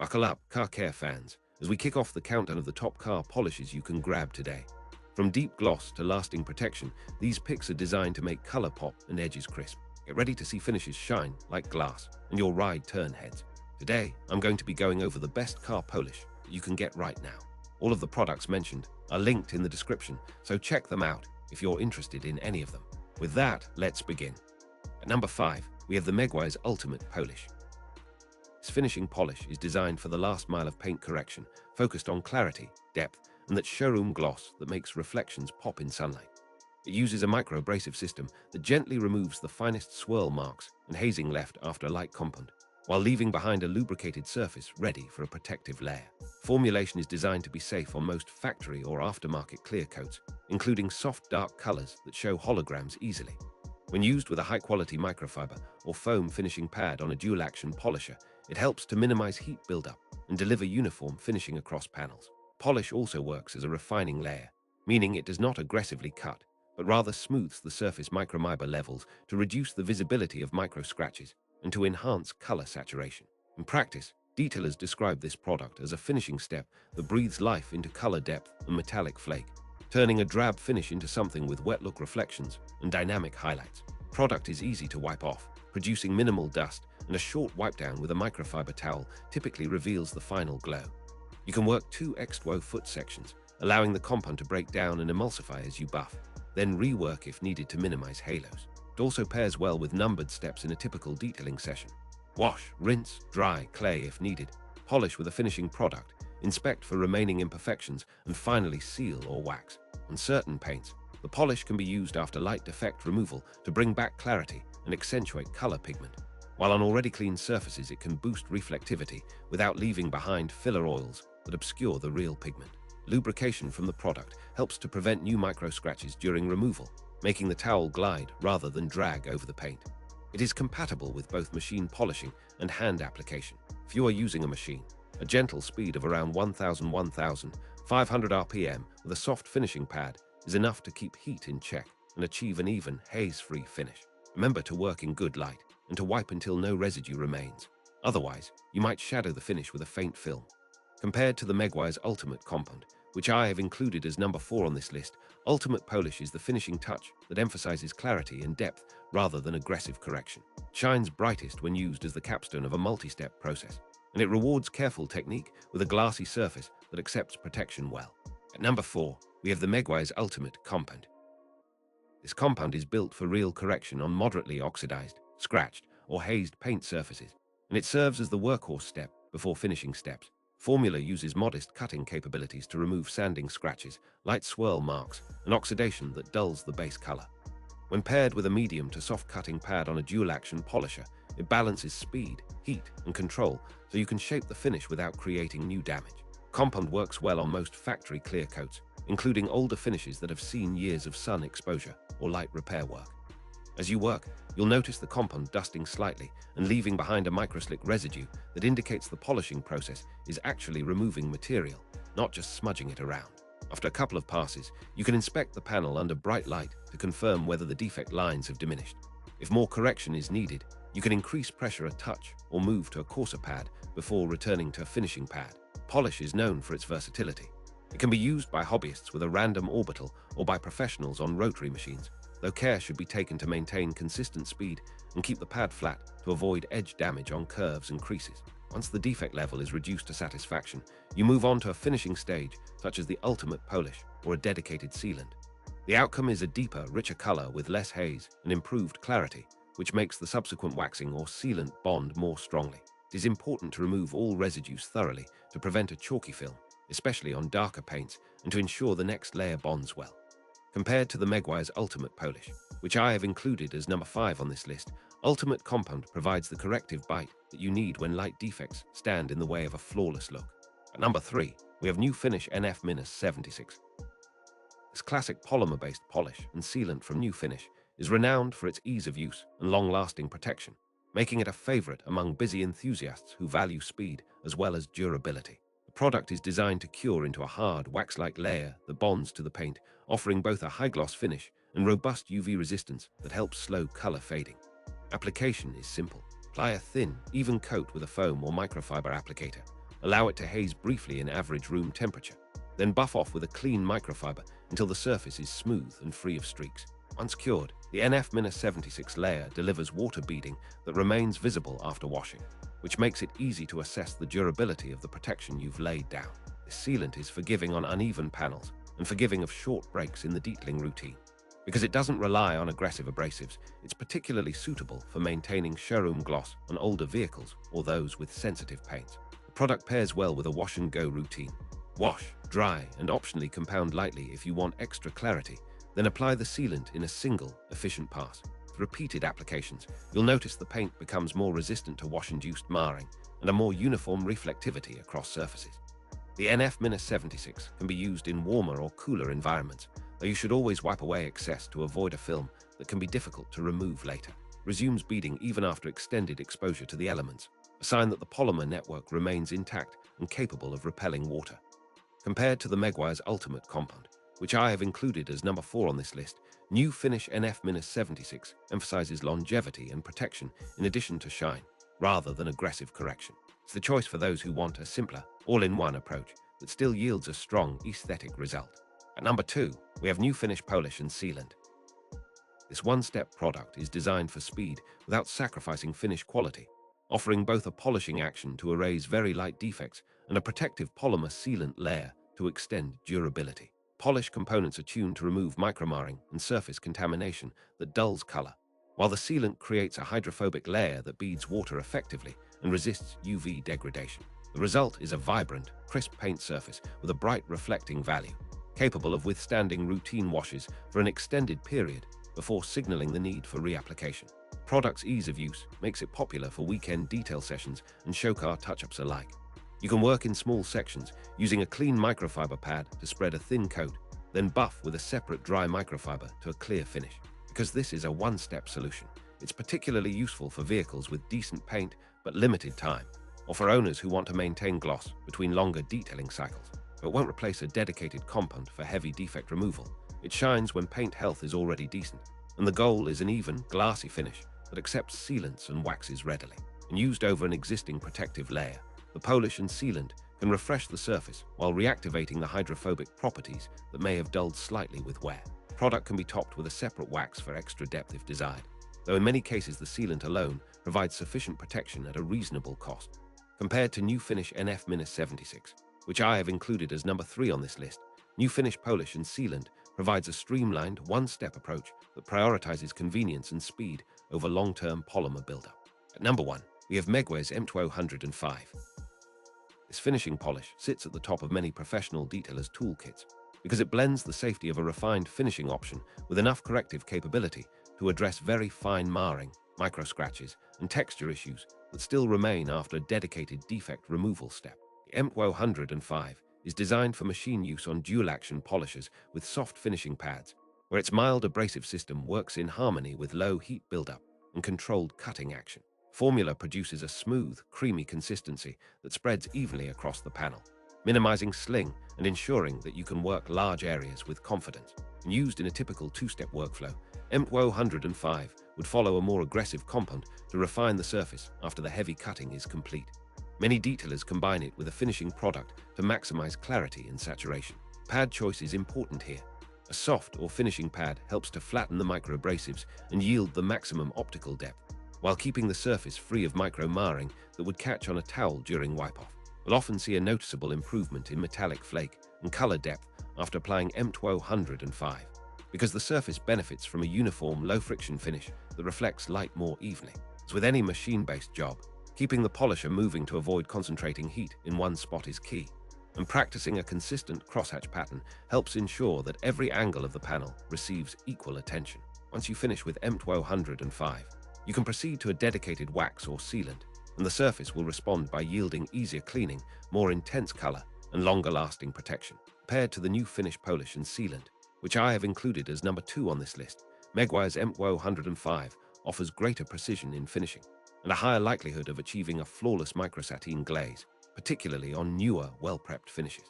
Buckle up, car care fans, as we kick off the countdown of the top car polishes you can grab today. From deep gloss to lasting protection, these picks are designed to make color pop and edges crisp. Get ready to see finishes shine like glass and your ride turn heads. Today, I'm going to be going over the best car polish that you can get right now. All of the products mentioned are linked in the description, so check them out if you're interested in any of them. With that, let's begin. At number 5, we have the Meguiar's Ultimate Polish. This finishing polish is designed for the last mile of paint correction, focused on clarity, depth, and that showroom gloss that makes reflections pop in sunlight. It uses a microabrasive system that gently removes the finest swirl marks and hazing left after a light compound, while leaving behind a lubricated surface ready for a protective layer. Formulation is designed to be safe on most factory or aftermarket clear coats, including soft dark colors that show holograms easily. When used with a high-quality microfiber or foam finishing pad on a dual-action polisher, it helps to minimize heat buildup and deliver uniform finishing across panels. Polish also works as a refining layer, meaning it does not aggressively cut, but rather smooths the surface microfiber levels to reduce the visibility of micro scratches and to enhance color saturation. In practice, detailers describe this product as a finishing step that breathes life into color depth and metallic flake, turning a drab finish into something with wet look reflections and dynamic highlights. Product is easy to wipe off, producing minimal dust, and a short wipe down with a microfiber towel typically reveals the final glow. You can work 2 X2O foot sections, allowing the compound to break down and emulsify as you buff, then rework if needed to minimize halos. It also pairs well with numbered steps in a typical detailing session. Wash, rinse, dry, clay if needed, polish with a finishing product, inspect for remaining imperfections, and finally seal or wax. On certain paints, the polish can be used after light defect removal to bring back clarity and accentuate color pigment, while on already clean surfaces it can boost reflectivity without leaving behind filler oils that obscure the real pigment. Lubrication from the product helps to prevent new micro scratches during removal, making the towel glide rather than drag over the paint. It is compatible with both machine polishing and hand application. If you are using a machine, a gentle speed of around 1,500 RPM with a soft finishing pad is enough to keep heat in check and achieve an even, haze-free finish. Remember to work in good light and to wipe until no residue remains. Otherwise, you might shadow the finish with a faint film. Compared to the Meguiar's Ultimate Compound, which I have included as number 4 on this list, Ultimate Polish is the finishing touch that emphasizes clarity and depth rather than aggressive correction. It shines brightest when used as the capstone of a multi-step process, and it rewards careful technique with a glassy surface that accepts protection well. At number 4, we have the Meguiar's Ultimate Compound. This compound is built for real correction on moderately oxidized, scratched, or hazed paint surfaces, and it serves as the workhorse step before finishing steps. Formula uses modest cutting capabilities to remove sanding scratches, light swirl marks, and oxidation that dulls the base color. When paired with a medium to soft cutting pad on a dual-action polisher, it balances speed, heat, and control so you can shape the finish without creating new damage. Compound works well on most factory clear coats, including older finishes that have seen years of sun exposure or light repair work. As you work, you'll notice the compound dusting slightly and leaving behind a microslick residue that indicates the polishing process is actually removing material, not just smudging it around. After a couple of passes, you can inspect the panel under bright light to confirm whether the defect lines have diminished. If more correction is needed, you can increase pressure a touch or move to a coarser pad before returning to a finishing pad. Polish is known for its versatility. It can be used by hobbyists with a random orbital or by professionals on rotary machines, though care should be taken to maintain consistent speed and keep the pad flat to avoid edge damage on curves and creases. Once the defect level is reduced to satisfaction, you move on to a finishing stage such as the Ultimate Polish or a dedicated sealant. The outcome is a deeper, richer color with less haze and improved clarity, which makes the subsequent waxing or sealant bond more strongly. It is important to remove all residues thoroughly to prevent a chalky film, especially on darker paints, and to ensure the next layer bonds well. Compared to the Meguiar's Ultimate Polish, which I have included as number 5 on this list, Ultimate Compound provides the corrective bite that you need when light defects stand in the way of a flawless look. At number 3, we have New Finish NF-76. This classic polymer-based polish and sealant from New Finish is renowned for its ease of use and long-lasting protection, making it a favorite among busy enthusiasts who value speed as well as durability. The product is designed to cure into a hard, wax-like layer that bonds to the paint, offering both a high-gloss finish and robust UV resistance that helps slow color fading. Application is simple. Apply a thin, even coat with a foam or microfiber applicator, Allow it to haze briefly in average room temperature. Then buff off with a clean microfiber until the surface is smooth and free of streaks. Once cured, the NF-76 layer delivers water beading that remains visible after washing, which makes it easy to assess the durability of the protection you've laid down. This sealant is forgiving on uneven panels and forgiving of short breaks in the detailing routine. Because it doesn't rely on aggressive abrasives, it's particularly suitable for maintaining showroom gloss on older vehicles or those with sensitive paints. The product pairs well with a wash-and-go routine. Wash, dry, and optionally compound lightly if you want extra clarity. Then apply the sealant in a single, efficient pass. With repeated applications, you'll notice the paint becomes more resistant to wash-induced marring and a more uniform reflectivity across surfaces. The NF-76 can be used in warmer or cooler environments, though you should always wipe away excess to avoid a film that can be difficult to remove later. Resumes beading even after extended exposure to the elements, a sign that the polymer network remains intact and capable of repelling water. Compared to the Meguiar's Ultimate compound, which I have included as number 4 on this list, New Finish NF-76 emphasizes longevity and protection in addition to shine, rather than aggressive correction. It's the choice for those who want a simpler, all-in-one approach that still yields a strong aesthetic result. At number 2, we have New Finish Polish and Sealant. This one-step product is designed for speed without sacrificing finish quality, offering both a polishing action to erase very light defects and a protective polymer sealant layer to extend durability. Polished components are tuned to remove micromarring and surface contamination that dulls color, while the sealant creates a hydrophobic layer that beads water effectively and resists UV degradation. The result is a vibrant, crisp paint surface with a bright reflecting value, capable of withstanding routine washes for an extended period before signaling the need for reapplication. The product's ease of use makes it popular for weekend detail sessions and show car touch-ups alike. You can work in small sections using a clean microfiber pad to spread a thin coat, then buff with a separate dry microfiber to a clear finish. Because this is a one-step solution, it's particularly useful for vehicles with decent paint but limited time, or for owners who want to maintain gloss between longer detailing cycles. It won't replace a dedicated compound for heavy defect removal. It shines when paint health is already decent, and the goal is an even, glassy finish that accepts sealants and waxes readily. And used over an existing protective layer, the polish and sealant can refresh the surface while reactivating the hydrophobic properties that may have dulled slightly with wear. The product can be topped with a separate wax for extra depth if desired, though in many cases the sealant alone provides sufficient protection at a reasonable cost. Compared to New Finish NF-76, which I have included as number 3 on this list, New Finish Polish and Sealant provides a streamlined, one-step approach that prioritizes convenience and speed over long-term polymer buildup. At number 1, we have Meguiar's M125. This finishing polish sits at the top of many professional detailers' toolkits because it blends the safety of a refined finishing option with enough corrective capability to address very fine marring, micro-scratches, and texture issues that still remain after a dedicated defect removal step. The M125 is designed for machine use on dual-action polishers with soft finishing pads, where its mild abrasive system works in harmony with low heat buildup and controlled cutting action. Formula produces a smooth, creamy consistency that spreads evenly across the panel, minimizing sling and ensuring that you can work large areas with confidence. And used in a typical two-step workflow, M125 would follow a more aggressive compound to refine the surface after the heavy cutting is complete. Many detailers combine it with a finishing product to maximize clarity and saturation. Pad choice is important here. A soft or finishing pad helps to flatten the microabrasives and yield the maximum optical depth, while keeping the surface free of micro-marring that would catch on a towel during wipe-off. We'll often see a noticeable improvement in metallic flake and color depth after applying M125, because the surface benefits from a uniform, low-friction finish that reflects light more evenly. As with any machine-based job, keeping the polisher moving to avoid concentrating heat in one spot is key, and practicing a consistent crosshatch pattern helps ensure that every angle of the panel receives equal attention. Once you finish with M125, you can proceed to a dedicated wax or sealant, and the surface will respond by yielding easier cleaning, more intense color, and longer-lasting protection. Compared to the New Finish Polish and Sealant, which I have included as number 2 on this list, Meguiar's M125 offers greater precision in finishing and a higher likelihood of achieving a flawless microsateen glaze, particularly on newer, well-prepped finishes.